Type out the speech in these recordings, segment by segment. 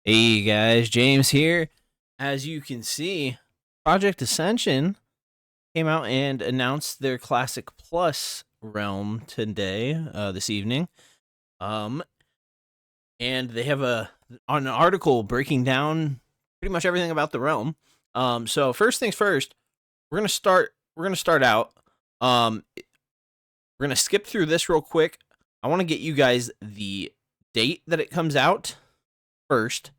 Hey guys, James here. As you can see, Project Ascension came out and announced their Classic Plus realm today, this evening. Um, and they have an article breaking down pretty much everything about the realm. So first things first, we're gonna start. We're gonna start out. We're gonna skip through this real quick. I want to get you guys the date that it comes out first,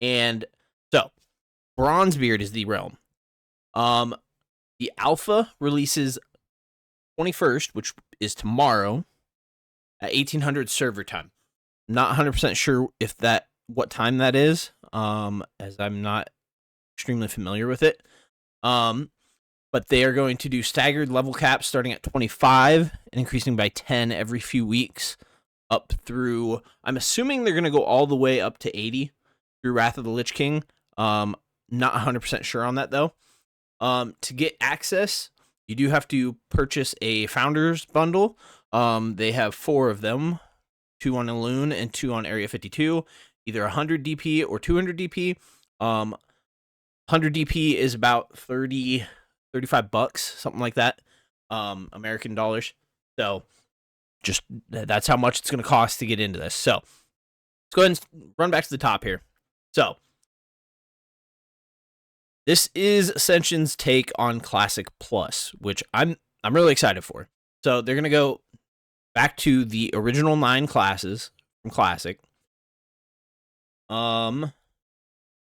and so Bronzebeard is the realm. Um, the alpha releases 21st, which is tomorrow at 1800 server time. Not 100% sure if what time that is, as I'm not extremely familiar with it. But they are going to do staggered level caps starting at 25 and increasing by 10 every few weeks up through, I'm assuming they're going to go all the way up to 80 through Wrath of the Lich King. Not 100% sure on that though. To get access, you do have to purchase a Founders Bundle. They have 4 of them, 2 on Elune and 2 on Area 52, either 100 DP or 200 DP. 100 DP is about 35 bucks, something like that, American dollars. So just that's how much it's going to cost to get into this. So let's go ahead and run back to the top here. So this is Ascension's take on Classic Plus, which I'm really excited for. So they're going to go back to the original 9 classes from Classic. Blah,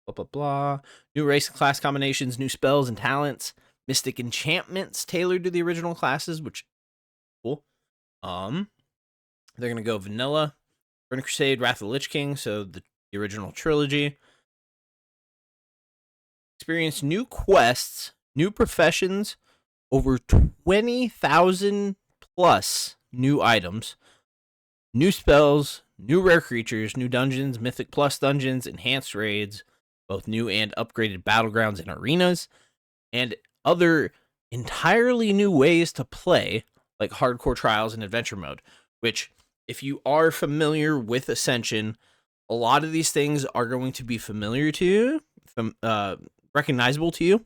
blah, blah. New race and class combinations, new spells and talents, mystic enchantments tailored to the original classes, which is cool. They're going to go vanilla, Burning Crusade, Wrath of the Lich King, so the original trilogy. Experience new quests, new professions, over 20,000 plus new items, new spells, new rare creatures, new dungeons, Mythic Plus dungeons, enhanced raids, both new and upgraded battlegrounds and arenas, and other entirely new ways to play, like hardcore trials and adventure mode, which, if you are familiar with Ascension, a lot of these things are going to be familiar to you, recognizable to you,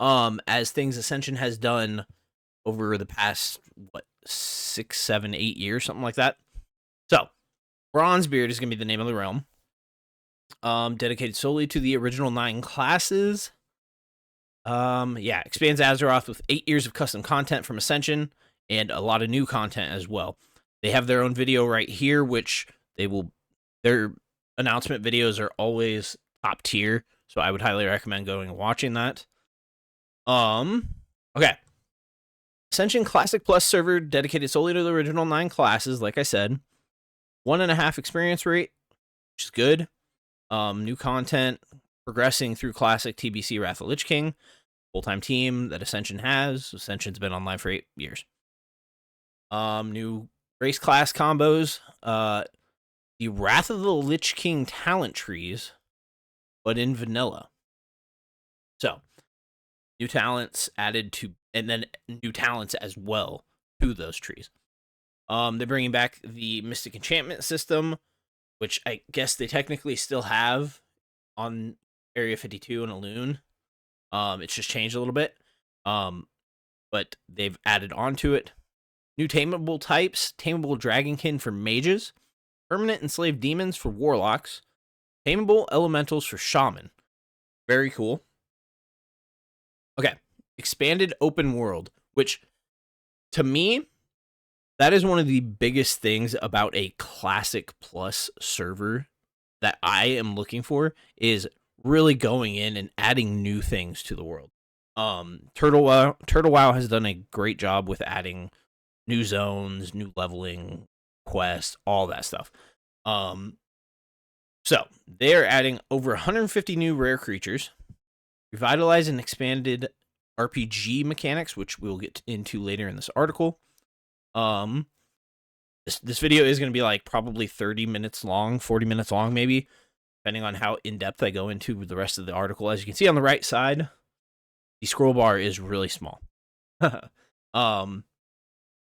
as things Ascension has done over the past 6, 7, 8 years, something like that. So Bronzebeard is going to be the name of the realm, dedicated solely to the original 9 classes. Expands Azeroth with 8 years of custom content from Ascension and a lot of new content as well. They have their own video right here, which their announcement videos are always top tier, so I would highly recommend going and watching that. Okay. Ascension Classic Plus server dedicated solely to the original 9 classes, like I said. 1.5 experience rate, which is good. New content, progressing through Classic, TBC, Wrath of the Lich King. Full-time team that Ascension has. Ascension's been online for 8 years. New race class combos. The Wrath of the Lich King talent trees, but in vanilla. So, new talents added to, and then new talents as well to those trees. They're bringing back the Mystic Enchantment system, which I guess they technically still have on Area 52 and Elune. It's just changed a little bit. But they've added on to it. New tameable types, tameable Dragonkin for mages, permanent enslaved demons for warlocks, tameable elementals for shaman. Very cool. Okay, expanded open world, which to me, that is one of the biggest things about a Classic Plus server that I am looking for, is really going in and adding new things to the world. Turtle Wow has done a great job with adding new zones, new leveling, quests, all that stuff. So they're adding over 150 new rare creatures, revitalized and expanded RPG mechanics, which we'll get into later in this article. This video is going to be like probably 30 minutes long, 40 minutes long, maybe, depending on how in-depth I go into the rest of the article. As you can see on the right side, the scroll bar is really small.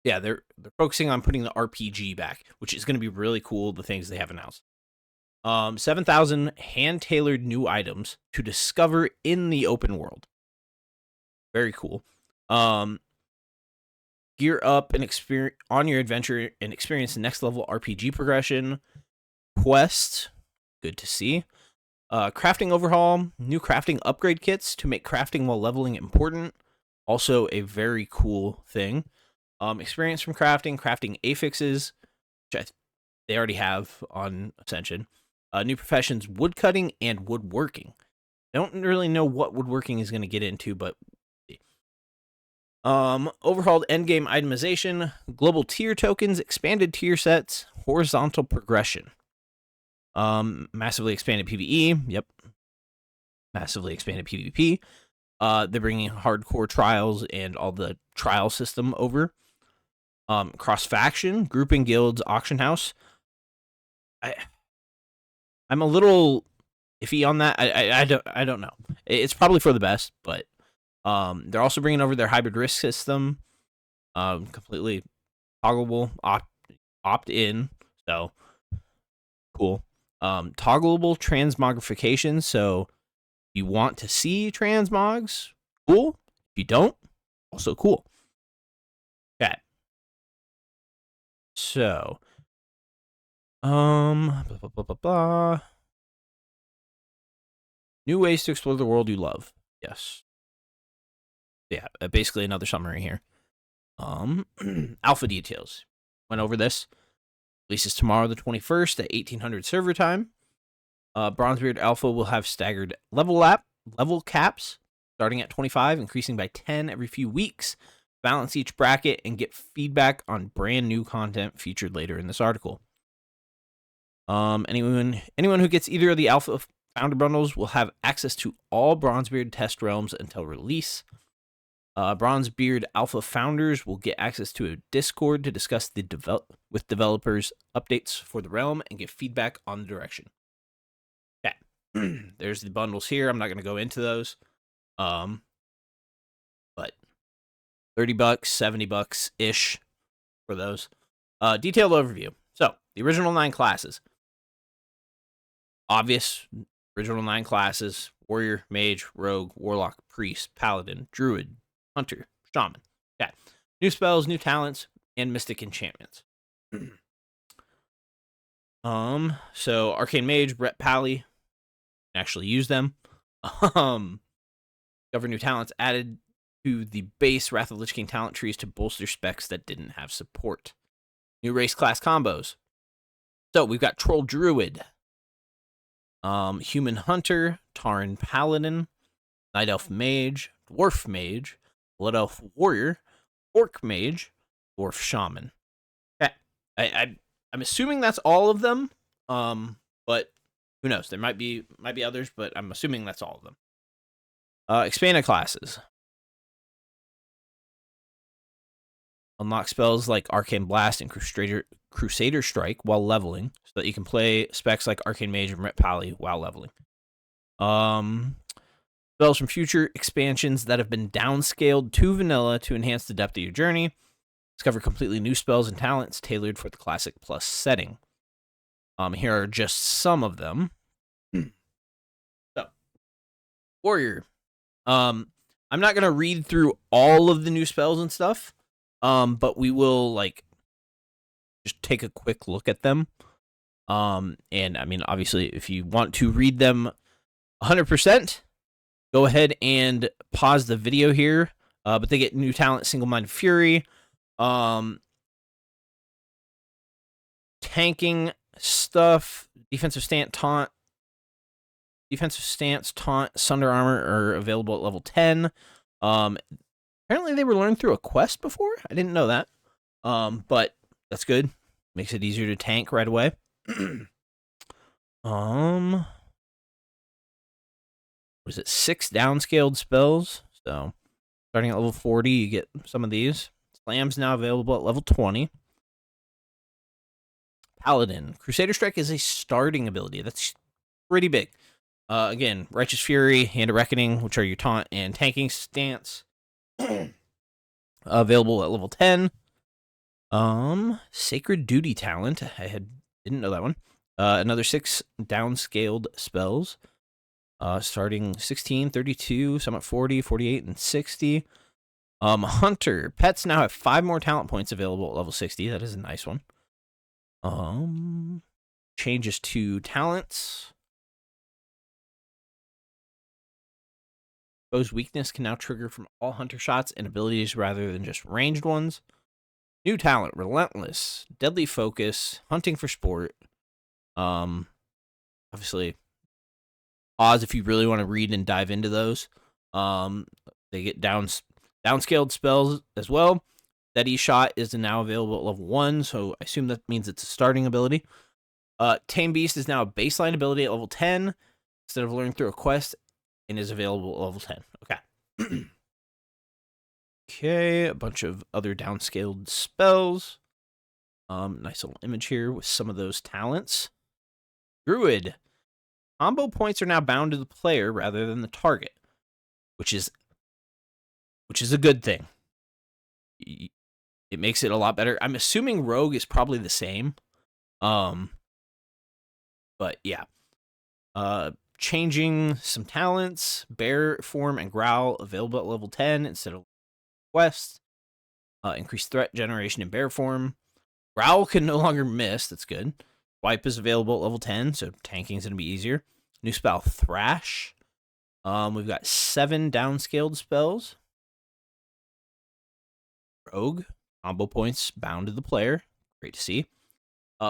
They're focusing on putting the RPG back, which is going to be really cool, the things they have announced. 7,000 hand-tailored new items to discover in the open world. Very cool. Gear up and experience on your adventure and experience the next level RPG progression. Quest, good to see. Crafting overhaul, new crafting upgrade kits to make crafting while leveling important. Also a very cool thing. Experience from crafting affixes, which they already have on Ascension. New professions, woodcutting and woodworking. I don't really know what woodworking is going to get into, but overhauled endgame itemization, global tier tokens, expanded tier sets, horizontal progression. Massively expanded PvE. Yep. Massively expanded PvP. They're bringing hardcore trials and all the trial system over. Cross faction, grouping guilds, auction house. I'm a little iffy on that. I don't know. It's probably for the best, but they're also bringing over their hybrid risk system. Completely toggleable, opt in. So cool. Toggleable transmogrification. So you want to see transmogs? Cool. If you don't, also cool. Okay. So, blah, blah, blah, blah, blah. New ways to explore the world you love. Yes. Yeah, basically another summary here. Alpha details. Went over this. Releases tomorrow, the 21st at 1800 server time. Bronzebeard Alpha will have staggered level caps, starting at 25, increasing by 10 every few weeks. Balance each bracket and get feedback on brand new content featured later in this article. Anyone who gets either of the Alpha Founder bundles will have access to all Bronzebeard test realms until release. Bronzebeard Alpha founders will get access to a Discord to discuss with developers updates for the realm and give feedback on the direction. Okay, there's the bundles here. I'm not going to go into those, but $30, $70 ish for those. Detailed overview. So the original 9 classes, obvious original 9 classes: warrior, mage, rogue, warlock, priest, paladin, druid, hunter, shaman. Okay. New spells, new talents, and mystic enchantments. So arcane mage, Brett Pally, actually use them. Discover new talents added to the base Wrath of Lich King talent trees to bolster specs that didn't have support. New race class combos. So we've got troll druid, human hunter, Tauren paladin, night elf mage, dwarf mage, blood elf warrior, orc mage, dwarf shaman. Okay. I'm assuming that's all of them. But who knows? There might be others, but I'm assuming that's all of them. Expanded classes. Unlock spells like Arcane Blast and Crusader Strike while leveling, so that you can play specs like Arcane Mage and Rep Pally while leveling. Spells from future expansions that have been downscaled to vanilla to enhance the depth of your journey. Discover completely new spells and talents tailored for the Classic Plus setting. Here are just some of them. So, Warrior. I'm not going to read through all of the new spells and stuff, but we will, just take a quick look at them. And, I mean, obviously, if you want to read them 100%, go ahead and pause the video here. But they get new talent, Single-Minded Fury. Tanking stuff, defensive stance, taunt, sunder armor are available at level 10. Apparently they were learned through a quest before. I didn't know that. But that's good. Makes it easier to tank right away. What is it? 6 downscaled spells. So starting at level 40, you get some of these. Slam's now available at level 20. Paladin. Crusader Strike is a starting ability. That's pretty big. Again, Righteous Fury, Hand of Reckoning, which are your taunt and tanking stance. Available at level 10. Sacred Duty talent. Didn't know that one. Another 6 downscaled spells. Starting 16, 32, some at 40, 48, and 60. Hunter. Pets now have 5 more talent points available at level 60. That is a nice one. Changes to talents. Bow's weakness can now trigger from all hunter shots and abilities rather than just ranged ones. New talent, Relentless, Deadly Focus, Hunting for Sport. Obviously, pause if you really want to read and dive into those. They get downscaled spells as well. Steady Shot is now available at level 1, so I assume that means it's a starting ability. Tame Beast is now a baseline ability at level 10 instead of learning through a quest, and is available at level 10. Okay. Okay, a bunch of other downscaled spells. Nice little image here with some of those talents. Druid. Combo points are now bound to the player rather than the target, which is a good thing. It makes it a lot better. I'm assuming Rogue is probably the same. But yeah. Changing some talents. Bear form and growl available at level 10 instead of quest. Increased threat generation in bear form. Growl can no longer miss. That's good. Wipe is available at level 10, so tanking is going to be easier. New spell, Thrash. We've got 7 downscaled spells. Rogue. Combo points bound to the player. Great to see.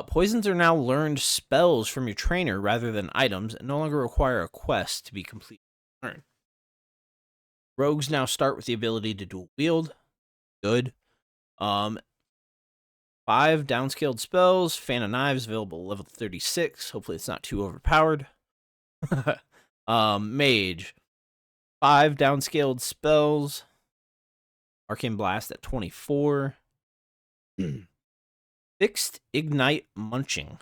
Poisons are now learned spells from your trainer rather than items and no longer require a quest to be completely learned. Rogues now start with the ability to dual wield. Good. 5 downscaled spells. Fan of Knives available level 36. Hopefully it's not too overpowered. Mage. 5 downscaled spells. Arcane Blast at 24. Fixed Ignite Munching.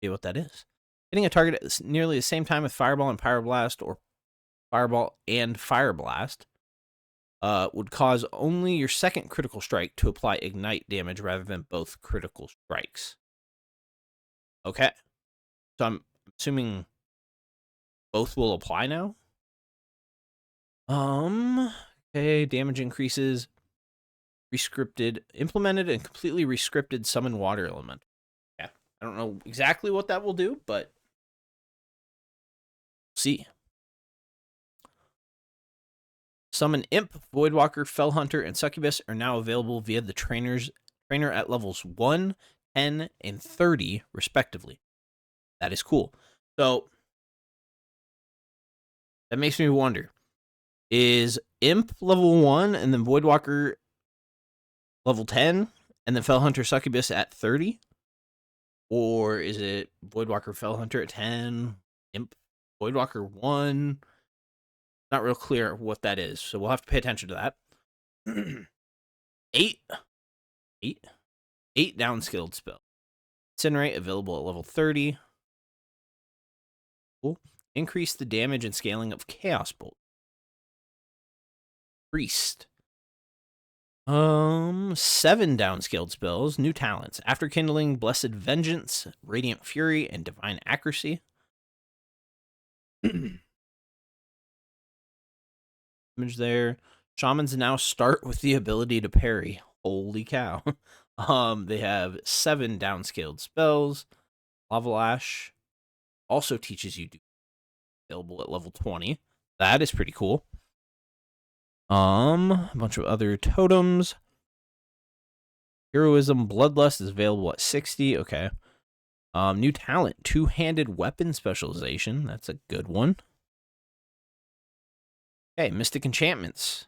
See what that is. Hitting a target at nearly the same time with Fireball and Pyroblast, or Fireball and Fire Blast, would cause only your second critical strike to apply Ignite damage rather than both critical strikes. Okay. So I'm assuming both will apply now? Okay, damage increases. Rescripted, implemented, and completely rescripted summon water element. Yeah, I don't know exactly what that will do, but see. Summon Imp, Voidwalker, Fellhunter, and Succubus are now available via the trainer at levels 1, 10, and 30, respectively. That is cool. So, that makes me wonder. Is Imp level 1 and then Voidwalker level 10 and then Fellhunter Succubus at 30? Or is it Voidwalker Fellhunter at 10, Imp Voidwalker 1? Not real clear what that is, so we'll have to pay attention to that. 8 downskilled spell. Incinerate available at level 30. Cool. Increase the damage and scaling of Chaos Bolt. Priest. 7 downscaled spells, new talents. After Kindling, Blessed Vengeance, Radiant Fury, and Divine Accuracy. Image there. Shamans now start with the ability to parry. Holy cow. They have 7 downscaled spells. Lava Lash also teaches you to available at level 20. That is pretty cool. A bunch of other totems. Heroism, Bloodlust is available at 60. Okay. New talent, 2-handed weapon specialization. That's a good one. Okay, Mystic Enchantments.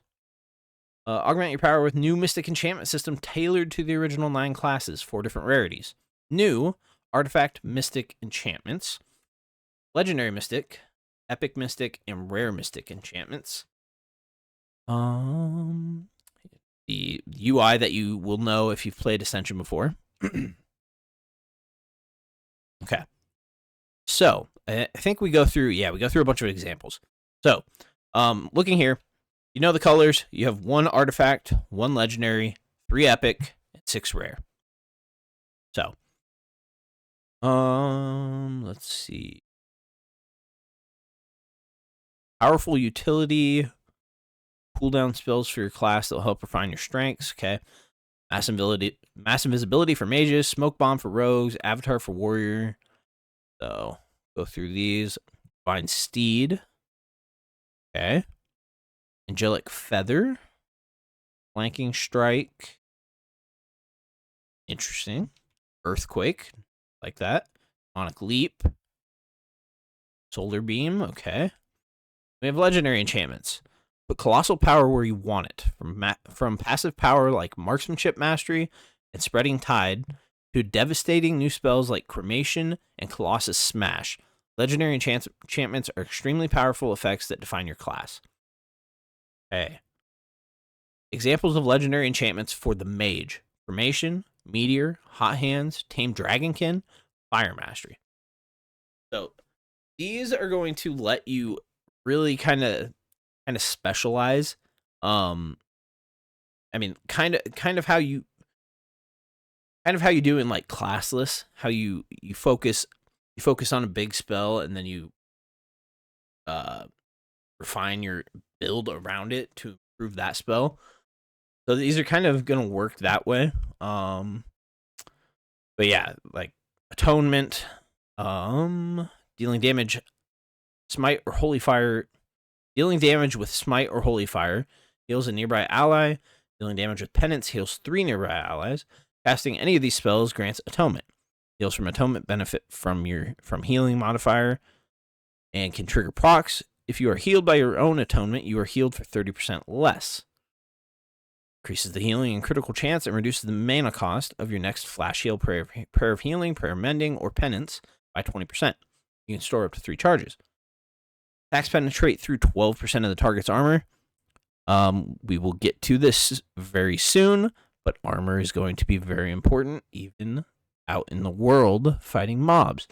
Augment your power with new Mystic Enchantment system tailored to the original 9 classes, 4 different rarities. New Artifact Mystic Enchantments. Legendary Mystic, Epic Mystic, and Rare Mystic Enchantments. The UI that you will know if you've played Ascension before. Okay. So, I think we go through a bunch of examples. So, looking here, you know the colors. You have 1 artifact, 1 legendary, 3 epic, and 6 rare. So, Let's see. Powerful utility. Cooldown spells for your class that'll help refine your strengths. Okay. Mass invisibility for mages. Smoke bomb for rogues. Avatar for warrior. So go through these. Divine steed. Okay. Angelic feather. Flanking strike. Interesting. Earthquake. Like that. Sonic leap. Solar beam. Okay. We have legendary enchantments. Put colossal power where you want it. From passive power like marksmanship mastery and spreading tide to devastating new spells like cremation and colossus smash. Legendary enchantments are extremely powerful effects that define your class. Okay. Examples of legendary enchantments for the mage. Cremation, meteor, hot hands, tame dragonkin, fire mastery. So these are going to let you really kind of specialize. I mean, kind of how you do in like classless, how you focus on a big spell and then you refine your build around it to improve that spell. So these are kind of gonna work that way. But yeah, like atonement, dealing damage, smite or holy fire. Dealing damage with smite or holy fire heals a nearby ally. Dealing damage with penance heals 3 nearby allies. Casting any of these spells grants atonement. Heals from atonement benefit from healing modifier and can trigger procs. If you are healed by your own atonement, you are healed for 30% less. Increases the healing and critical chance and reduces the mana cost of your next flash heal, prayer of healing, prayer of mending, or penance by 20%. You can store up to 3 charges. Attacks penetrate through 12% of the target's armor. We will get to this very soon, but armor is going to be very important, even out in the world fighting mobs.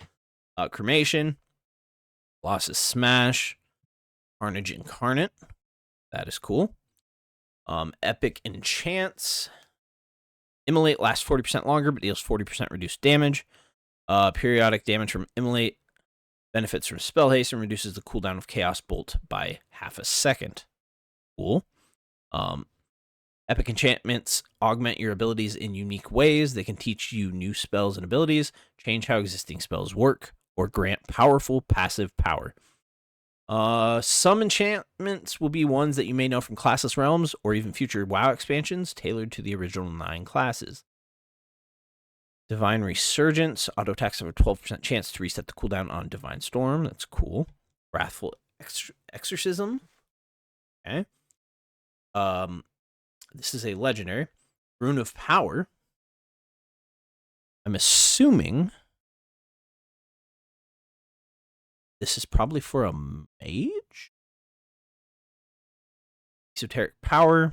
Cremation, Colossus Smash, Carnage Incarnate. That is cool. Epic Enchants. Immolate lasts 40% longer, but deals 40% reduced damage. Periodic damage from Immolate benefits from spell haste and reduces the cooldown of Chaos Bolt by half a second. Cool. Epic enchantments augment your abilities in unique ways. They can teach you new spells and abilities, change how existing spells work, or grant powerful passive power. Some enchantments will be ones that you may know from classless realms or even future WoW expansions tailored to the original 9 classes. Divine Resurgence, auto attacks have a 12% chance to reset the cooldown on Divine Storm. That's cool. Wrathful Exorcism. Okay. This is a legendary. Rune of Power. I'm assuming this is probably for a mage? Esoteric Power.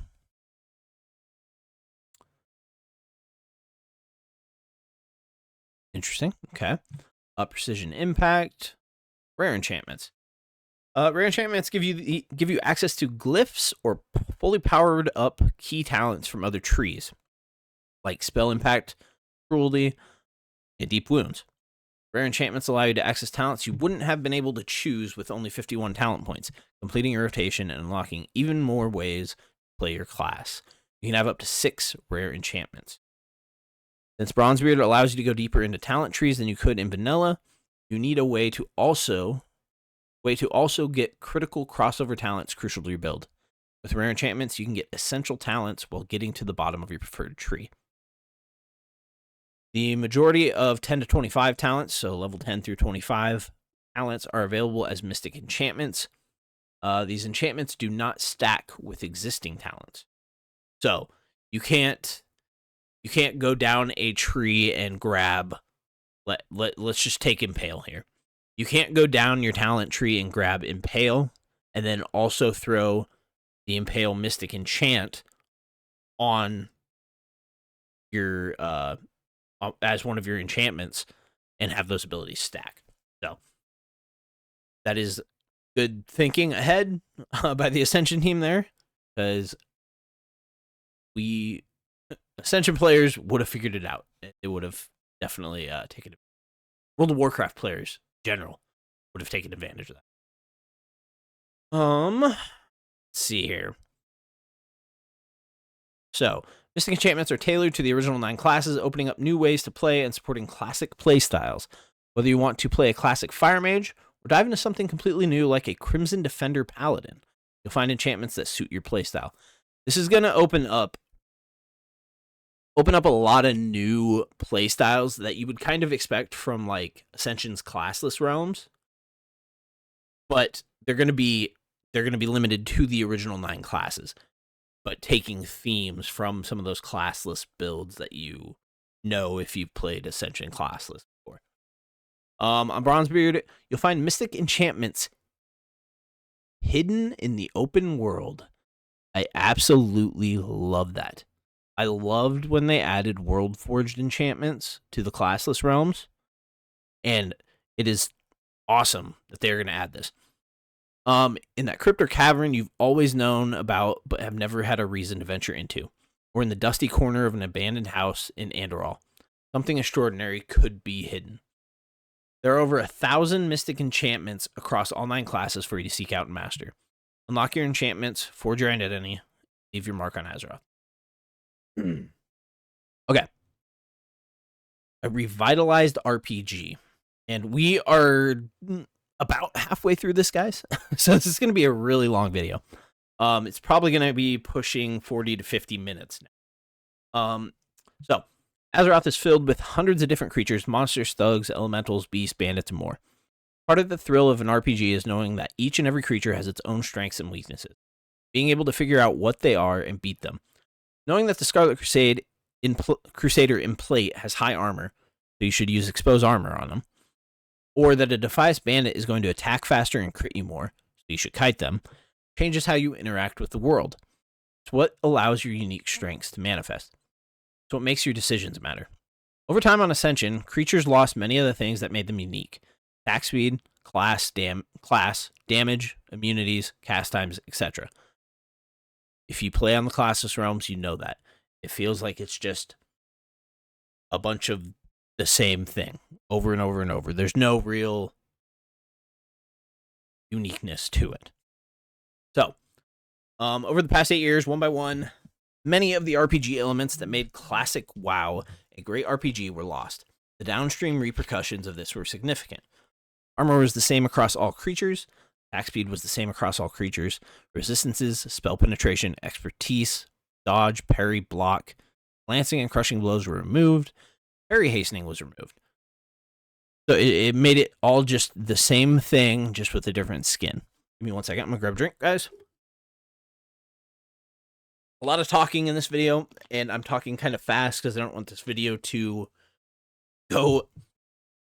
Interesting. Okay. Precision Impact. Rare enchantments. Rare enchantments give you access to glyphs or fully powered up key talents from other trees, like Spell Impact, Cruelty, and Deep Wounds. Rare enchantments allow you to access talents you wouldn't have been able to choose with only 51 talent points, completing your rotation and unlocking even more ways to play your class. You can have up to 6 rare enchantments. Since Bronzebeard allows you to go deeper into talent trees than you could in vanilla, you need a way to also get critical crossover talents crucial to your build. With rare enchantments, you can get essential talents while getting to the bottom of your preferred tree. The majority of 10 to 25 talents, so level 10 through 25 talents, are available as mystic enchantments. These enchantments do not stack with existing talents. So you can't go down a tree and grab, let's just take Impale here. You can't go down your talent tree and grab Impale and then also throw the Impale Mystic Enchant on your as one of your enchantments and have those abilities stack. So that is good thinking ahead by the Ascension team there, because we Ascension players would have figured it out. It would have definitely taken it. World of Warcraft players in general would have taken advantage of that. Let's see here. So, Mystic enchantments are tailored to the original 9 classes, opening up new ways to play and supporting classic playstyles. Whether you want to play a classic Fire Mage or dive into something completely new like a Crimson Defender Paladin, you'll find enchantments that suit your playstyle. This is going to open up a lot of new playstyles that you would kind of expect from like Ascension's classless realms, but they're going to be limited to the original 9 classes, but taking themes from some of those classless builds that you know if you've played Ascension classless before. On Bronzebeard, you'll find mystic enchantments hidden in the open world. I absolutely love that. I loved when they added world forged enchantments to the classless realms, and it is awesome that they're going to add this. In that crypt or cavern you've always known about but have never had a reason to venture into, or in the dusty corner of an abandoned house in Andorral, something extraordinary could be hidden. There are over 1,000 mystic enchantments across all 9 classes for you to seek out and master. Unlock your enchantments, forge your identity, leave your mark on Azeroth. Okay. A revitalized RPG. And we are about halfway through this, guys. So this is going to be a really long video. It's probably going to be pushing 40 to 50 minutes now. So Azeroth is filled with hundreds of different creatures, monsters, thugs, elementals, beasts, bandits, and more. Part of the thrill of an RPG is knowing that each and every creature has its own strengths and weaknesses. Being able to figure out what they are and beat them. Knowing that the Scarlet Crusader in plate has high armor, so you should use exposed armor on them. Or that a Defias bandit is going to attack faster and crit you more, so you should kite them, changes how you interact with the world. It's what allows your unique strengths to manifest. It's what makes your decisions matter. Over time on Ascension, creatures lost many of the things that made them unique. Attack speed, class, damage, immunities, cast times, etc. If you play on the classless realms, you know that. It feels like it's just a bunch of the same thing over and over and over. There's no real uniqueness to it. So, over the past 8 years, one by one, many of the RPG elements that made classic WoW a great RPG were lost. The downstream repercussions of this were significant. Armor was the same across all creatures. Attack speed was the same across all creatures. Resistances, spell penetration, expertise, dodge, parry, block, lancing and crushing blows were removed. Parry hastening was removed. So it made it all just the same thing, just with a different skin. Give me 1 second. I'm going to grab a drink, guys. A lot of talking in this video, and I'm talking kind of fast because I don't want this video to go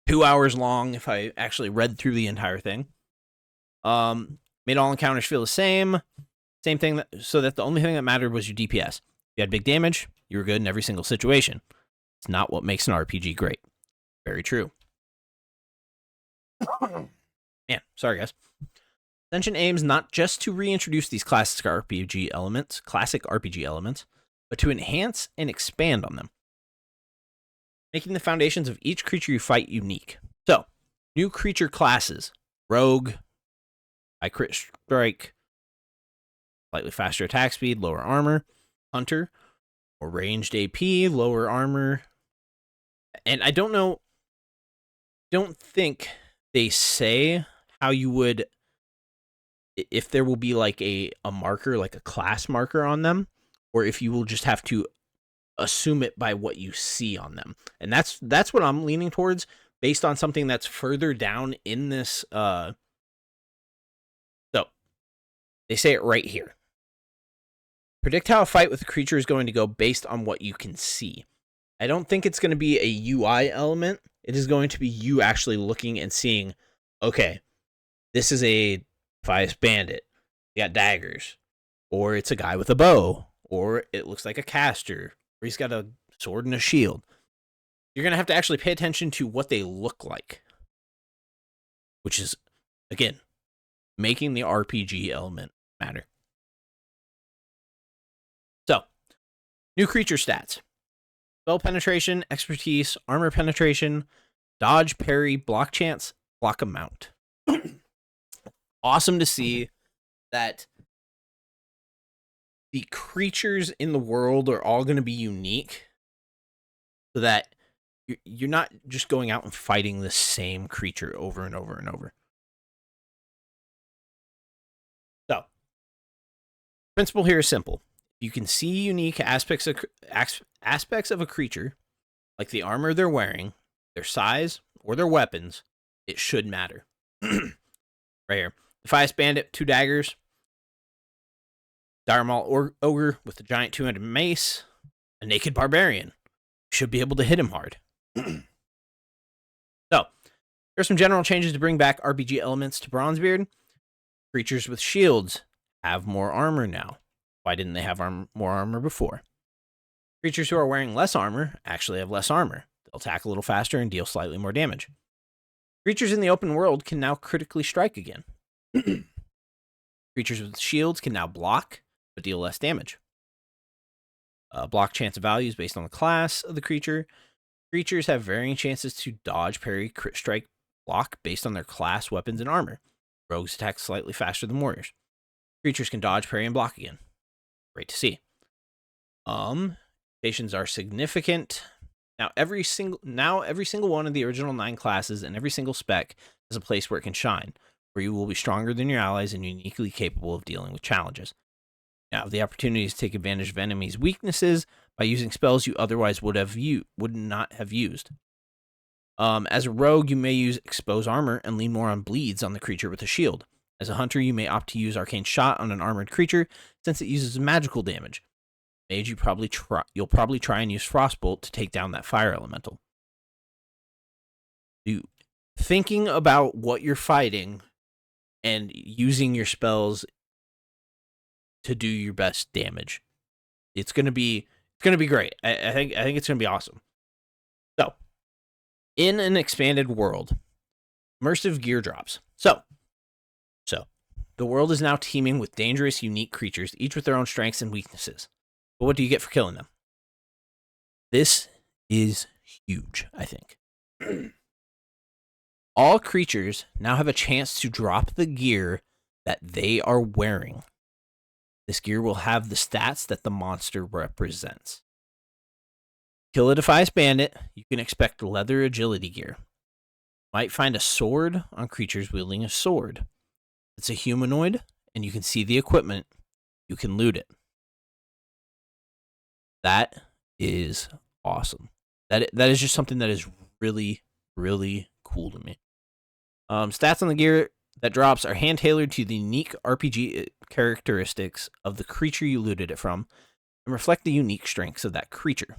2 hours long if I actually read through the entire thing. Made all encounters feel the same. Same thing, so that the only thing that mattered was your DPS. If you had big damage, you were good in every single situation. It's not what makes an RPG great. Very true. Man, sorry guys. Ascension aims not just to reintroduce these classic RPG elements, but to enhance and expand on them, making the foundations of each creature you fight unique. So, new creature classes: Rogue, high crit strike, slightly faster attack speed, lower armor; Hunter, or ranged AP, lower armor. And I don't think they say how you would, if there will be like a marker, like a class marker on them, or if you will just have to assume it by what you see on them. And that's what I'm leaning towards based on something that's further down in this. So they say it right here. Predict how a fight with a creature is going to go based on what you can see. I don't think it's going to be a UI element. It is going to be you actually looking and seeing, okay, this is a Defias bandit. He got daggers. Or it's a guy with a bow. Or it looks like a caster. Or he's got a sword and a shield. You're going to have to actually pay attention to what they look like. Which is, again, making the RPG element matter. So, new creature stats. Spell penetration, expertise, armor penetration, Dodge, parry, block chance, block amount. Awesome to see that the creatures in the world are all going to be unique, so that you're not just going out and fighting the same creature over and over and over. So, principle here is simple. You can see unique aspects of a creature, like the armor they're wearing, their size, or their weapons. It should matter. Right here. Defias Bandit, 2 daggers. Dire Maul Ogre with the giant 200 mace. A Naked Barbarian. Should be able to hit him hard. So, there's some general changes to bring back RPG elements to Bronzebeard. Creatures with shields have more armor now. Why didn't they have more armor before? Creatures who are wearing less armor actually have less armor. They'll attack a little faster and deal slightly more damage. Creatures in the open world can now critically strike again. Creatures with shields can now block, but deal less damage. Block chance values based on the class of the creature. Creatures have varying chances to dodge, parry, crit strike, block based on their class, weapons, and armor. Rogues attack slightly faster than warriors. Creatures can dodge, parry, and block again. Great to see. Mutations are significant. Now every single one of the original 9 classes and every single spec has a place where it can shine, where you will be stronger than your allies and uniquely capable of dealing with challenges. Now, the opportunity to take advantage of enemies' weaknesses by using spells you otherwise would not have used. As a rogue, you may use Expose Armor and lean more on bleeds on the creature with a shield. As a hunter, you may opt to use Arcane Shot on an armored creature since it uses magical damage. Mage, you'll probably try and use Frostbolt to take down that fire elemental. Thinking about what you're fighting and using your spells to do your best damage. It's gonna be great. I think it's gonna be awesome. So, in an expanded world, immersive gear drops. So the world is now teeming with dangerous, unique creatures, each with their own strengths and weaknesses. But what do you get for killing them? This is huge, I think. All creatures now have a chance to drop the gear that they are wearing. This gear will have the stats that the monster represents. Kill a Defias Bandit, you can expect leather agility gear. Might find a sword on creatures wielding a sword. It's a humanoid, and you can see the equipment. You can loot it. That is awesome. That is just something that is really, really cool to me. Stats on the gear that drops are hand-tailored to the unique RPG characteristics of the creature you looted it from and reflect the unique strengths of that creature.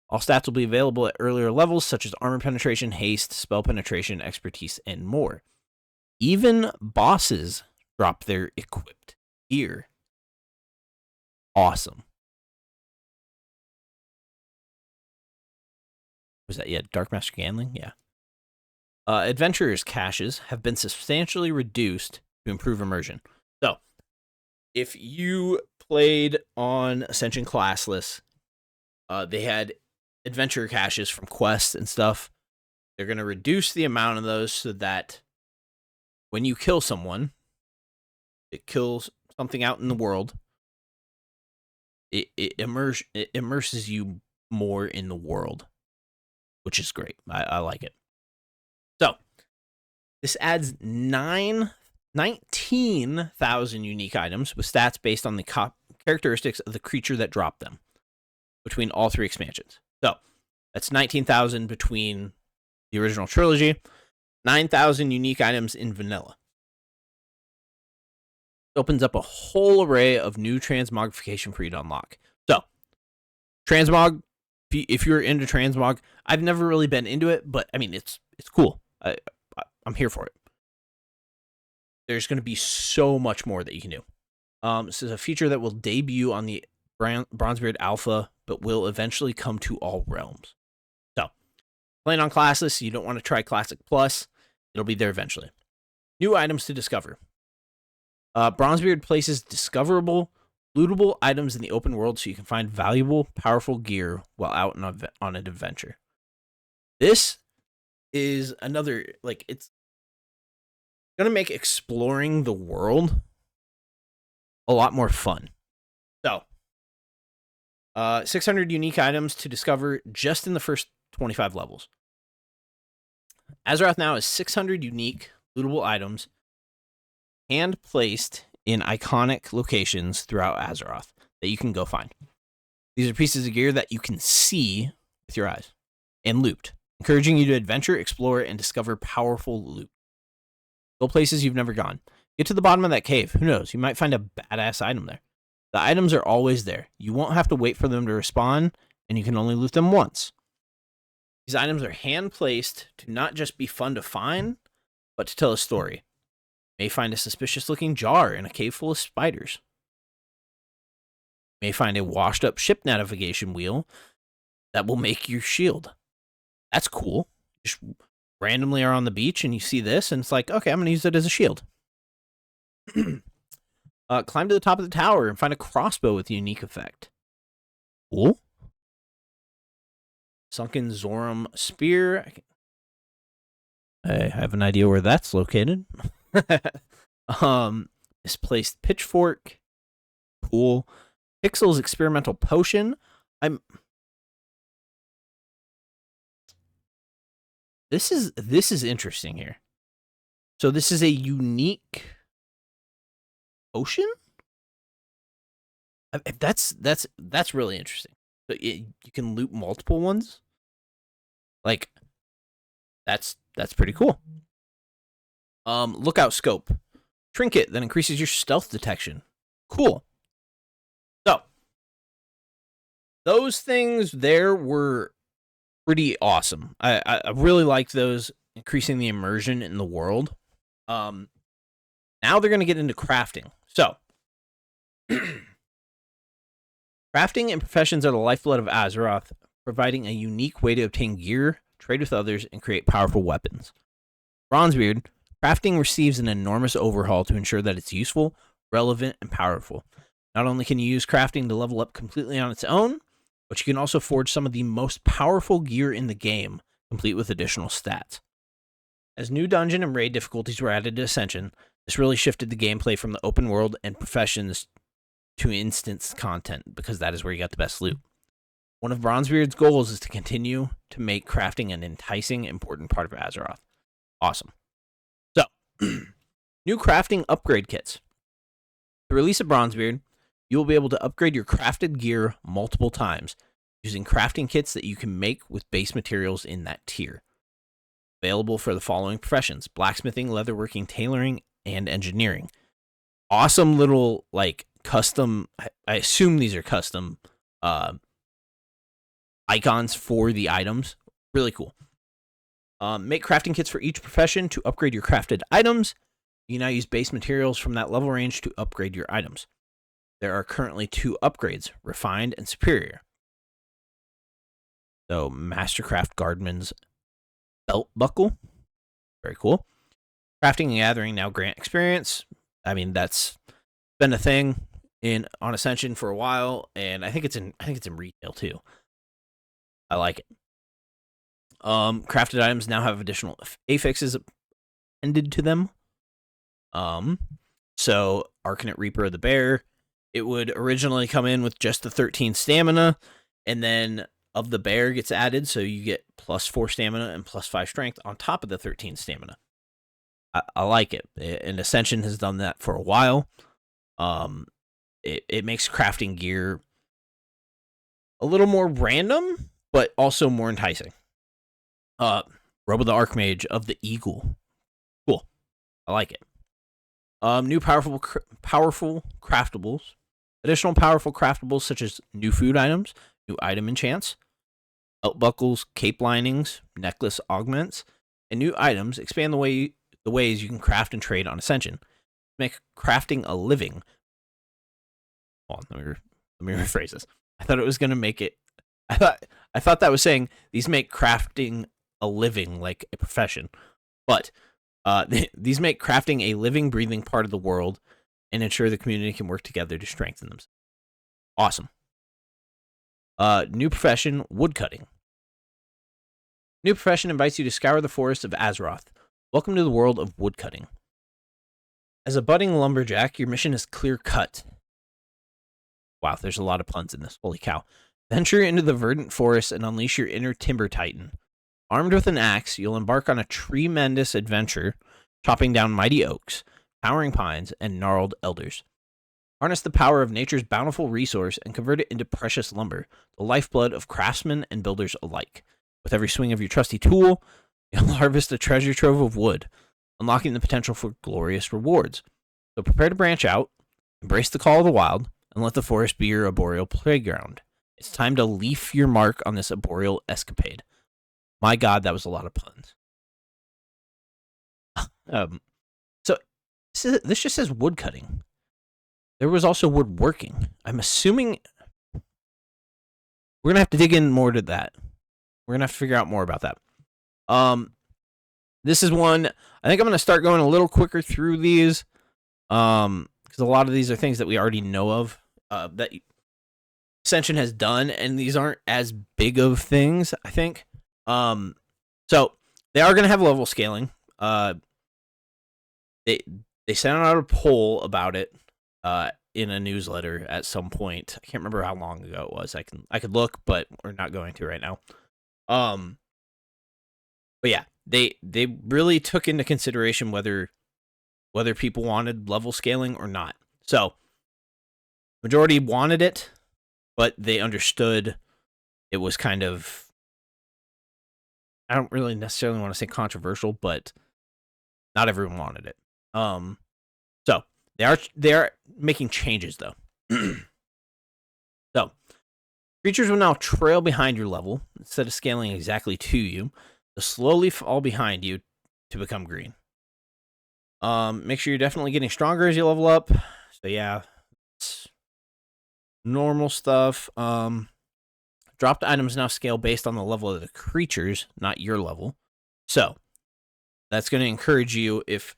All stats will be available at earlier levels such as armor penetration, haste, spell penetration, expertise, and more. Even bosses drop their equipped gear. Awesome. Was that, Dark Master Ganling? Yeah. Adventurers' caches have been substantially reduced to improve immersion. So, if you played on Ascension classless, they had adventurer caches from quests and stuff. They're going to reduce the amount of those so that when you kill someone, it kills something out in the world. It immerses you more in the world, which is great. I like it. So, this adds 19,000 unique items with stats based on the characteristics of the creature that dropped them between all 3 expansions. So, that's 19,000 between the original trilogy, 9,000 unique items in vanilla. It opens up a whole array of new transmogrification for you to unlock. So, transmog, if you're into transmog, I've never really been into it, but I mean, it's cool. I'm here for it. There's going to be so much more that you can do. This is a feature that will debut on the Bronzebeard Alpha, but will eventually come to all realms. So, playing on classless, you don't want to try Classic Plus. It'll be there eventually. New items to discover. Bronzebeard places discoverable, lootable items in the open world so you can find valuable, powerful gear while out on an adventure. This is another, like, it's going to make exploring the world a lot more fun. So, 600 unique items to discover just in the first 25 levels. Azeroth now has 600 unique lootable items hand placed in iconic locations throughout Azeroth that you can go find. These are pieces of gear that you can see with your eyes and loot, encouraging you to adventure, explore, and discover powerful loot. Go places you've never gone. Get to the bottom of that cave. Who knows? You might find a badass item there. The items are always there. You won't have to wait for them to respawn, and you can only loot them once. These items are hand-placed to not just be fun to find, but to tell a story. You may find a suspicious-looking jar in a cave full of spiders. You may find a washed-up ship navigation wheel that will make your shield. That's cool. Just randomly are on the beach, and you see this, and it's like, okay, I'm going to use it as a shield. Climb to the top of the tower and find a crossbow with a unique effect. Cool. Sunken Zoram spear. I have an idea where that's located. Misplaced pitchfork. Cool. Pixel's experimental potion. This is interesting here. So this is a unique potion? That's really interesting. So you can loot multiple ones. Like, that's pretty cool. Lookout scope. Trinket that increases your stealth detection. Cool. So, those things there were pretty awesome. I really liked those, increasing the immersion in the world. Now they're going to get into crafting. So, crafting and professions are the lifeblood of Azeroth, providing a unique way to obtain gear, trade with others, and create powerful weapons. Bronzebeard, crafting receives an enormous overhaul to ensure that it's useful, relevant, and powerful. Not only can you use crafting to level up completely on its own, but you can also forge some of the most powerful gear in the game, complete with additional stats. As new dungeon and raid difficulties were added to Ascension, this really shifted the gameplay from the open world and professions to instance content, because that is where you got the best loot. One of Bronzebeard's goals is to continue to make crafting an enticing, important part of Azeroth. Awesome. So, new crafting upgrade kits. The release of Bronzebeard, you will be able to upgrade your crafted gear multiple times using crafting kits that you can make with base materials in that tier. Available for the following professions: blacksmithing, leatherworking, tailoring, and engineering. Awesome little, like, custom, I assume these are custom icons for the items. Really cool. Make crafting kits for each profession to upgrade your crafted items. You now use base materials from that level range to upgrade your items. There are currently 2 upgrades, Refined and Superior. So, Mastercraft Guardman's Belt Buckle. Very cool. Crafting and Gathering now grant experience. I mean, that's been a thing on Ascension for a while, and I think it's in retail too. I like it. Crafted items now have additional affixes appended to them. So Arcanate Reaper of the Bear, it would originally come in with just the 13 stamina, and then of the bear gets added, so you get +4 stamina and +5 strength on top of the 13 stamina. I like it, and Ascension has done that for a while. It makes crafting gear a little more random, but also more enticing. Robe of the Archmage of the Eagle. Cool. I like it. New powerful craftables. Additional powerful craftables such as new food items, new item enchants, belt buckles, cape linings, necklace augments, and new items expand the ways you can craft and trade on Ascension. Make crafting a living. Hold on, let me rephrase this. I thought it was going to make it. I thought that was saying these make crafting a living, like a profession, but these make crafting a living, breathing part of the world and ensure the community can work together to strengthen themselves. Awesome. New profession, woodcutting. New profession invites you to scour the forests of Azeroth. Welcome to the world of woodcutting. As a budding lumberjack, your mission is clear cut. Wow, there's a lot of puns in this. Holy cow. Venture into the verdant forest and unleash your inner timber titan. Armed with an axe, you'll embark on a tremendous adventure, chopping down mighty oaks, towering pines, and gnarled elders. Harness the power of nature's bountiful resource and convert it into precious lumber, the lifeblood of craftsmen and builders alike. With every swing of your trusty tool, you'll harvest a treasure trove of wood, unlocking the potential for glorious rewards. So prepare to branch out, embrace the call of the wild, and let the forest be your arboreal playground. It's time to leave your mark on this arboreal escapade. My God, that was a lot of puns. So this just says woodcutting. There was also woodworking. I'm assuming we're gonna have to dig in more to that. We're gonna have to figure out more about that. This is one I think I'm gonna start going a little quicker through these, because a lot of these are things that we already know of, that Ascension has done, and these aren't as big of things, I think. So they are gonna have level scaling. They sent out a poll about it in a newsletter at some point. I can't remember how long ago it was. I could look, but we're not going to right now. But yeah, they really took into consideration whether people wanted level scaling or not. So majority wanted it, but they understood it was kind of, I don't really necessarily want to say controversial, but not everyone wanted it. So they are making changes though. So creatures will now trail behind your level instead of scaling exactly to you. They'll slowly fall behind you to become green. Make sure you're definitely getting stronger as you level up. So yeah, it's normal stuff. Dropped items now scale based on the level of the creatures, not your level. So that's going to encourage you, if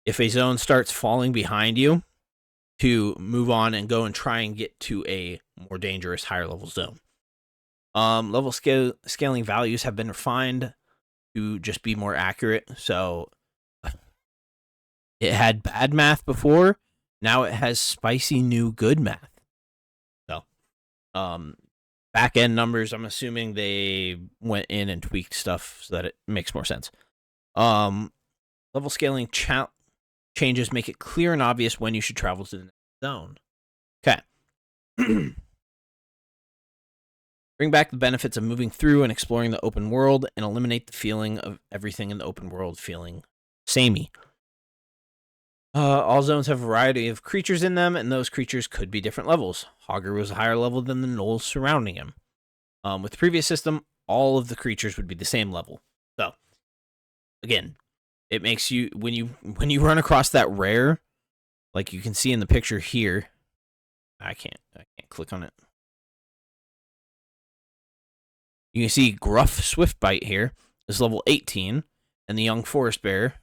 a zone starts falling behind you, to move on and go and try and get to a more dangerous, higher level zone. Level scaling values have been refined to just be more accurate. So it had bad math before. Now it has spicy new good math. So back end numbers, I'm assuming they went in and tweaked stuff so that it makes more sense. Level scaling changes make it clear and obvious when you should travel to the next zone. Okay. Bring back the benefits of moving through and exploring the open world, and eliminate the feeling of everything in the open world feeling samey. All zones have a variety of creatures in them, and those creatures could be different levels. Hogger was a higher level than the gnolls surrounding him. With the previous system, all of the creatures would be the same level. So, again, it makes you, when you run across that rare, like you can see in the picture here, I can't click on it. You can see Gruff Swiftbite here is level 18, and the Young Forest Bear,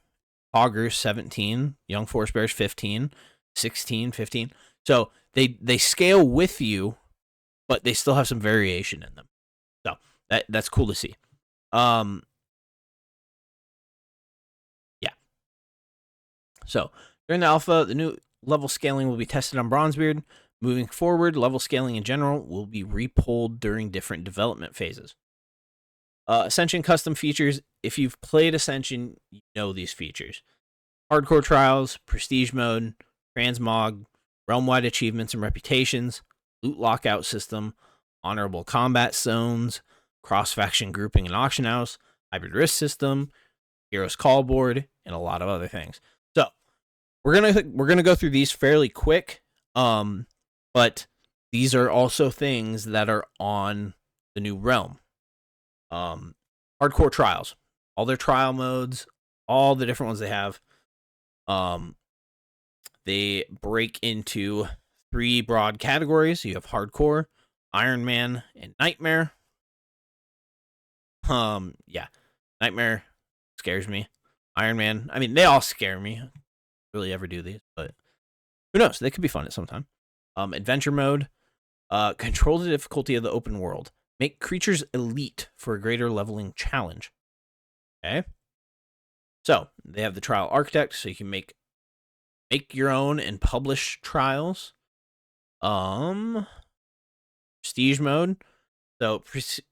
Hogger's 17, Young Forest Bear's 15, 16, 15. So they scale with you, but they still have some variation in them. So that's cool to see. Yeah. So during the alpha, the new level scaling will be tested on Bronzebeard. Moving forward, level scaling in general will be repulled during different development phases. Ascension custom features. If you've played Ascension, you know these features. Hardcore trials, prestige mode, transmog, realm-wide achievements and reputations, loot lockout system, honorable combat zones, cross-faction grouping and auction house, hybrid risk system, heroes call board, and a lot of other things. So we're gonna go through these fairly quick. But these are also things that are on the new realm. Hardcore trials, all their trial modes, all the different ones they have. They break into 3 broad categories. You have hardcore, Iron Man, and Nightmare. Yeah, Nightmare scares me. Iron Man, I mean, they all scare me. I don't really ever do these, but who knows? They could be fun at some time. Adventure mode, control the difficulty of the open world. Make creatures elite for a greater leveling challenge. Okay. So they have the trial architect, so you can make your own and publish trials. Prestige mode. So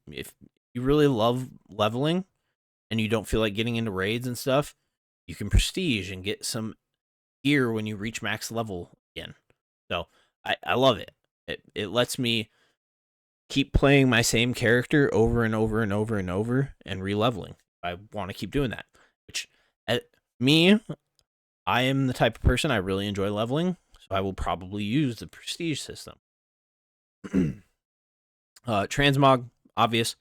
if you really love leveling and you don't feel like getting into raids and stuff, you can prestige and get some gear when you reach max level again. So I love it. It lets me keep playing my same character over and over and over and over and re-leveling. I want to keep doing that. Which me, I am the type of person I really enjoy leveling, so I will probably use the prestige system. Transmog, obvious.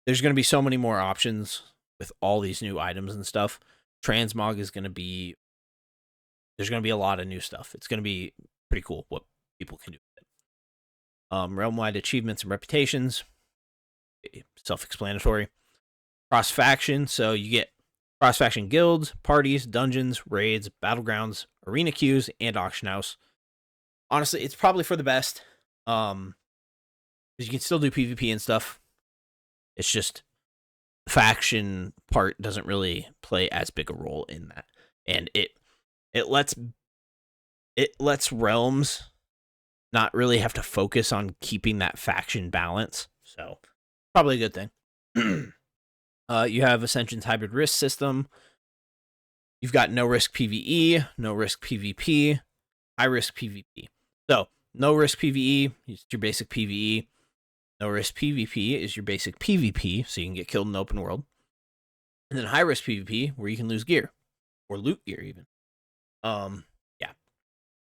There's going to be so many more options with all these new items and stuff. Transmog is going to be, there's going to be a lot of new stuff. It's going to be pretty cool what people can do with it. Realm-wide achievements and reputations, self-explanatory. Cross-faction, so you get cross-faction guilds, parties, dungeons, raids, battlegrounds, arena queues, and auction house. Honestly, it's probably for the best. Because you can still do PvP and stuff. It's just the faction part doesn't really play as big a role in that, and it lets realms not really have to focus on keeping that faction balance. So probably a good thing. You have Ascension's hybrid risk system. You've got no risk PvE, no risk PvP, high risk PvP. So no risk PvE is your basic PvE. No risk PvP is your basic PvP, so you can get killed in the open world. And then high risk PvP, where you can lose gear or loot gear even. Yeah,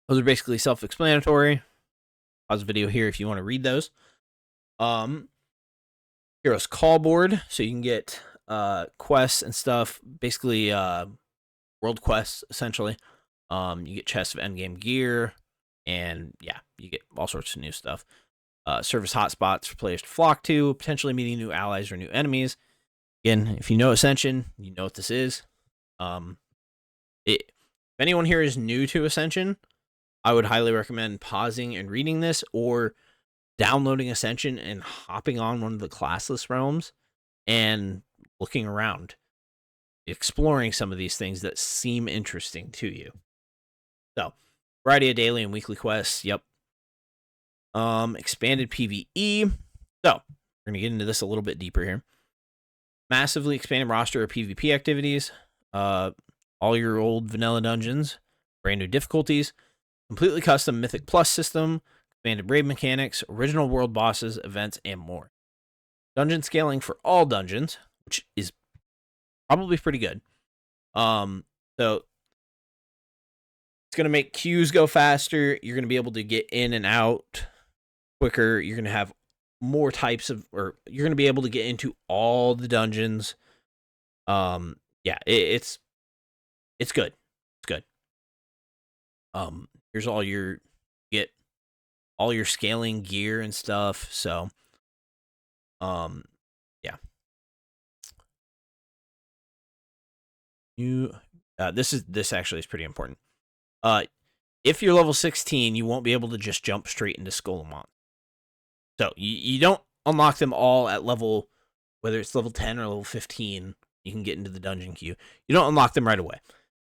those are basically self-explanatory. Pause the video here if you want to read those. Heroes Call Board, so you can get quests and stuff. Basically, world quests essentially. You get chests of endgame gear, and yeah, you get all sorts of new stuff. Service hotspots for players to flock to, potentially meeting new allies or new enemies. Again, if you know Ascension, you know what this is. If anyone here is new to Ascension, I would highly recommend pausing and reading this, or downloading Ascension and hopping on one of the classless realms and looking around, exploring some of these things that seem interesting to you. So, variety of daily and weekly quests. Yep. Expanded PvE. So, we're going to get into this a little bit deeper here. Massively expanded roster of PvP activities. All your old vanilla dungeons. Brand new difficulties. Completely custom Mythic Plus system. Expanded raid mechanics. Original world bosses, events, and more. Dungeon scaling for all dungeons, which is probably pretty good. So it's going to make queues go faster. You're going to be able to get in and out quicker. You're going to have more types of, or you're going to be able to get into all the dungeons. Yeah, it's good. It's good. Here's all your, get all your scaling gear and stuff. So, yeah. This actually is pretty important. If you're level 16, you won't be able to just jump straight into Skolamont. So you don't unlock them all at level, whether it's level 10 or level 15, you can get into the dungeon queue. You don't unlock them right away.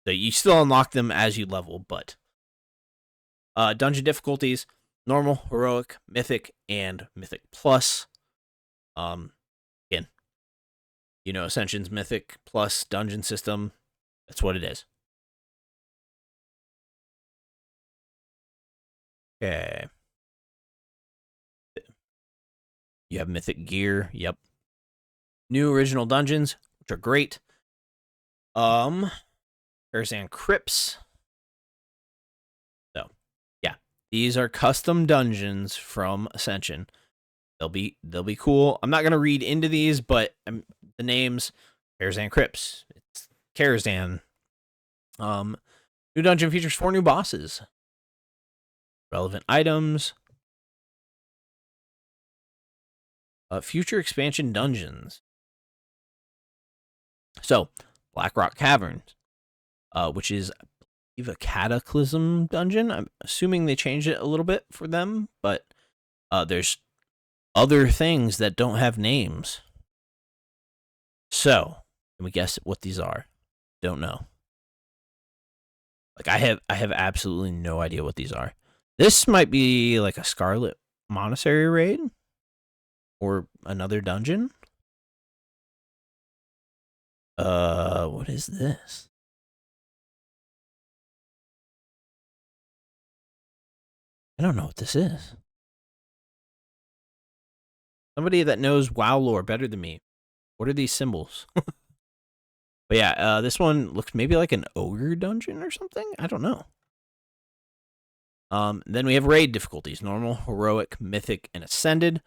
So you still unlock them as you level, but dungeon difficulties, normal, heroic, mythic, and mythic plus. Again, you know, Ascension's mythic plus dungeon system, that's what it is. Okay. You have mythic gear. Yep. New original dungeons, which are great. Tarzan Crypts. So, yeah, these are custom dungeons from Ascension. They'll be cool. I'm not gonna read into these, but the names: Tarzan Crypts. It's Karazhan. New dungeon features 4 new bosses. Relevant items. Future expansion dungeons. So, Blackrock Caverns, which is, I believe, a Cataclysm dungeon. I'm assuming they changed it a little bit for them, but there's other things that don't have names. So, can we guess what these are? Don't know. Like I have absolutely no idea what these are. This might be like a Scarlet Monastery raid or another dungeon. What is this? I don't know what this is. Somebody that knows WoW lore better than me. What are these symbols? But yeah, this one looks maybe like an ogre dungeon or something. I don't know. Then we have raid difficulties: normal, heroic, mythic, and ascended.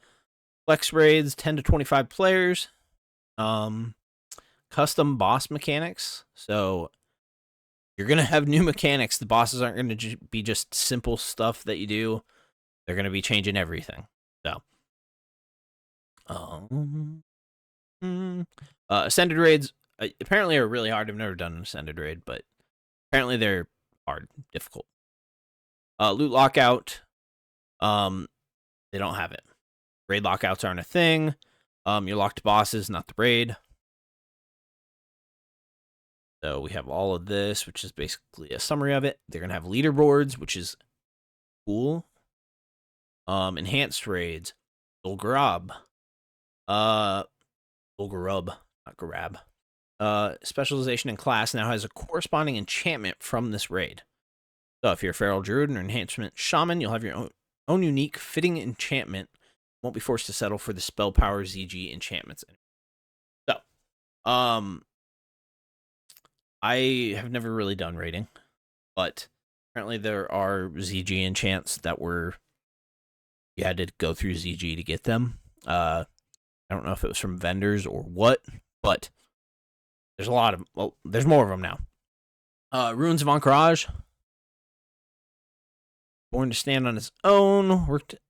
Flex raids, 10 to 25 players. Custom boss mechanics. So you're gonna have new mechanics. The bosses aren't gonna be just simple stuff that you do. They're gonna be changing everything. So, ascended raids apparently are really hard. I've never done an ascended raid, but apparently they're hard, difficult. Loot lockout. They don't have it. Raid lockouts aren't a thing. You're locked to bosses, not the raid. So we have all of this, which is basically a summary of it. They're gonna have leaderboards, which is cool. Enhanced raids. Golgarab. Golgarub, not Garab. Specialization in class now has a corresponding enchantment from this raid. So if you're a feral druid or enhancement shaman, you'll have your own unique fitting enchantment. Won't be forced to settle for the spell power ZG enchantments. So, I have never really done raiding, but apparently there are ZG enchants that you had to go through ZG to get them. I don't know if it was from vendors or what, but there's a lot of, well, there's more of them now. Ruins of Ancrage. Born to stand on its own,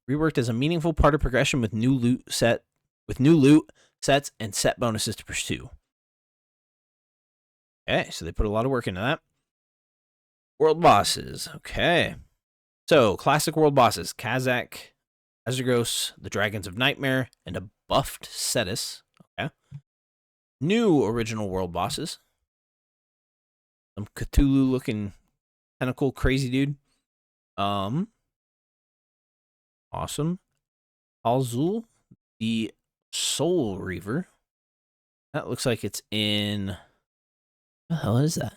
reworked as a meaningful part of progression with new loot sets and set bonuses to pursue. Okay, so they put a lot of work into that. World bosses. Okay. So, classic world bosses. Kazakh, Azergos, the Dragons of Nightmare, and a buffed Cetus. Okay. New original world bosses. Some Cthulhu-looking tentacle crazy dude. Awesome. Alzul, the Soul Reaver. That looks like it's in... What the hell is that?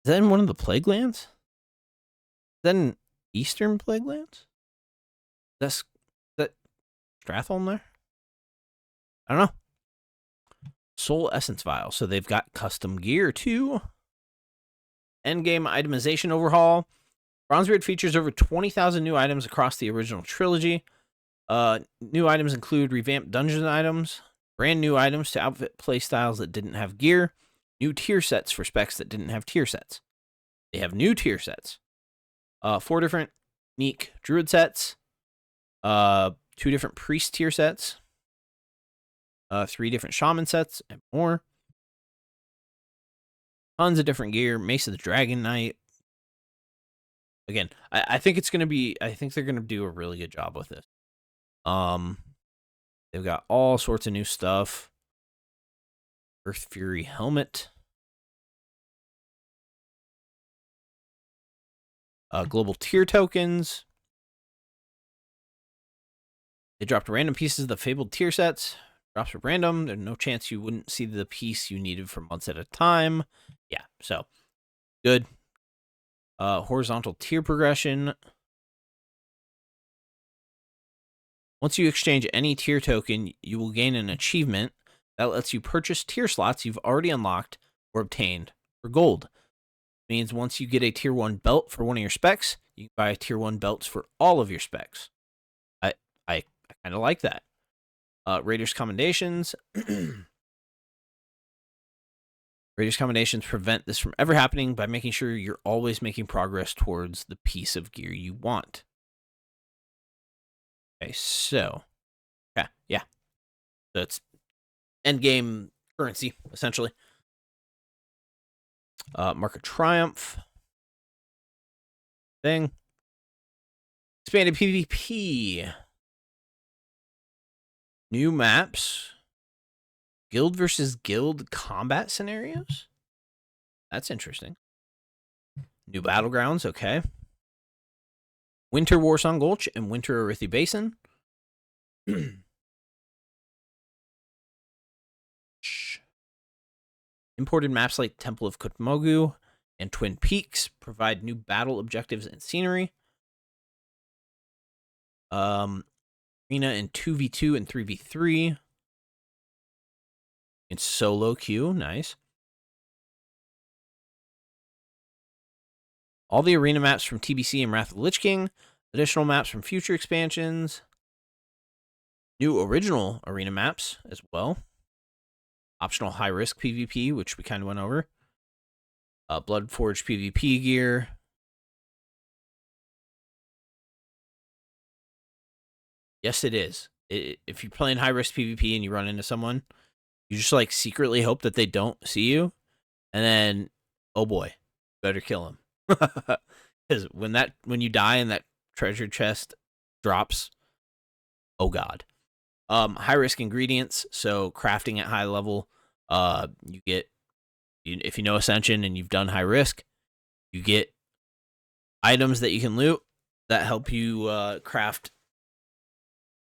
Is that in one of the Plague Lands? Is that in Eastern Plague Lands? Is that Stratholme there? I don't know. Soul Essence Vial. So they've got custom gear too. Endgame itemization overhaul. Bronzebeard features over 20,000 new items across the original trilogy. New items include revamped dungeon items, brand new items to outfit playstyles that didn't have gear, new tier sets for specs that didn't have tier sets. They have new tier sets. 4 different unique druid sets, 2 different priest tier sets, 3 different shaman sets, and more. Tons of different gear. Mace of the Dragon Knight. Again, I think it's gonna be. I think they're gonna do a really good job with this. They've got all sorts of new stuff. Earth Fury helmet. Global tier tokens. They dropped random pieces of the fabled tier sets. Drops are random. There's no chance you wouldn't see the piece you needed for months at a time. Yeah, so good. Horizontal tier progression. Once you exchange any tier token, you will gain an achievement that lets you purchase tier slots you've already unlocked or obtained for gold. It means once you get a tier 1 belt for one of your specs, you can buy tier 1 belts for all of your specs. I kind of like that. Raiders Commendations. Raiders Commendations prevent this from ever happening by making sure you're always making progress towards the piece of gear you want. Okay, so. Yeah. So it's endgame currency, essentially. Mark of Triumph. Thing. Expanded PvP. New maps. Guild versus guild combat scenarios? That's interesting. New battlegrounds, okay. Winter Warsong Gulch and Winter Arithi Basin. Imported maps like Temple of Kutmogu and Twin Peaks provide new battle objectives and scenery. Arena in 2v2 and 3v3. In solo queue, nice. All the arena maps from TBC and Wrath of the Lich King. Additional maps from future expansions. New original arena maps as well. Optional high-risk PvP, which we kind of went over. Bloodforged PvP gear. Yes, it is. If you're playing high-risk PvP and you run into someone, you just, like, secretly hope that they don't see you. And then, oh boy, better kill him. Because when you die and that treasure chest drops, oh god. High risk ingredients, so crafting at high level, you get, if you know Ascension and you've done high risk, you get items that you can loot that help you craft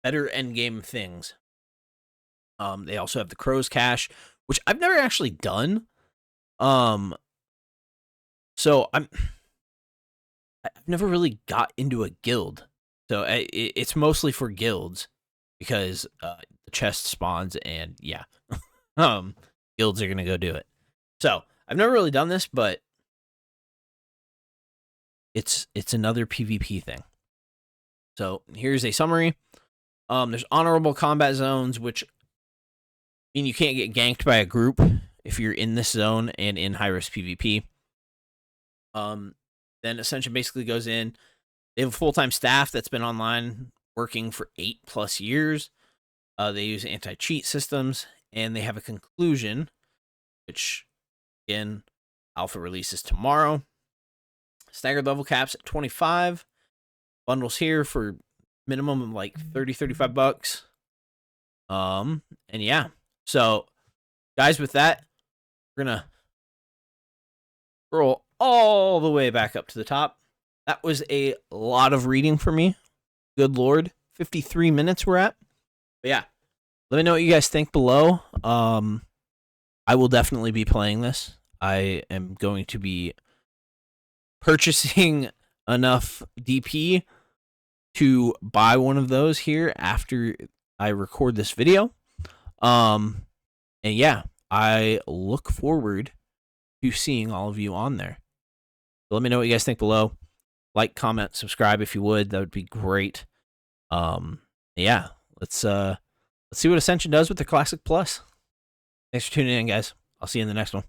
better endgame things. They also have the Crow's Cache, which I've never actually done. So I've never really got into a guild. So it's mostly for guilds because the chest spawns and yeah, guilds are gonna go do it. So I've never really done this, but it's another PvP thing. So here's a summary. There's honorable combat zones, which mean you can't get ganked by a group if you're in this zone and in high risk PvP. Then Ascension basically goes in. They have a full-time staff that's been online working for 8+ years. They use anti-cheat systems, and they have a conclusion, which, again, alpha releases tomorrow. Staggered level caps at 25. Bundles here for minimum of like $30-$35. And yeah. So, guys, with that, we're gonna scroll all the way back up to the top. That was a lot of reading for me. Good lord. 53 minutes we're at. But yeah. Let me know what you guys think below. I will definitely be playing this. I am going to be purchasing enough DP to buy one of those here after I record this video. And yeah, I look forward to seeing all of you on there. So let me know what you guys think below. Like, comment, subscribe if you would. That would be great. Yeah, let's see what Ascension does with the Classic Plus. Thanks for tuning in, guys. I'll see you in the next one.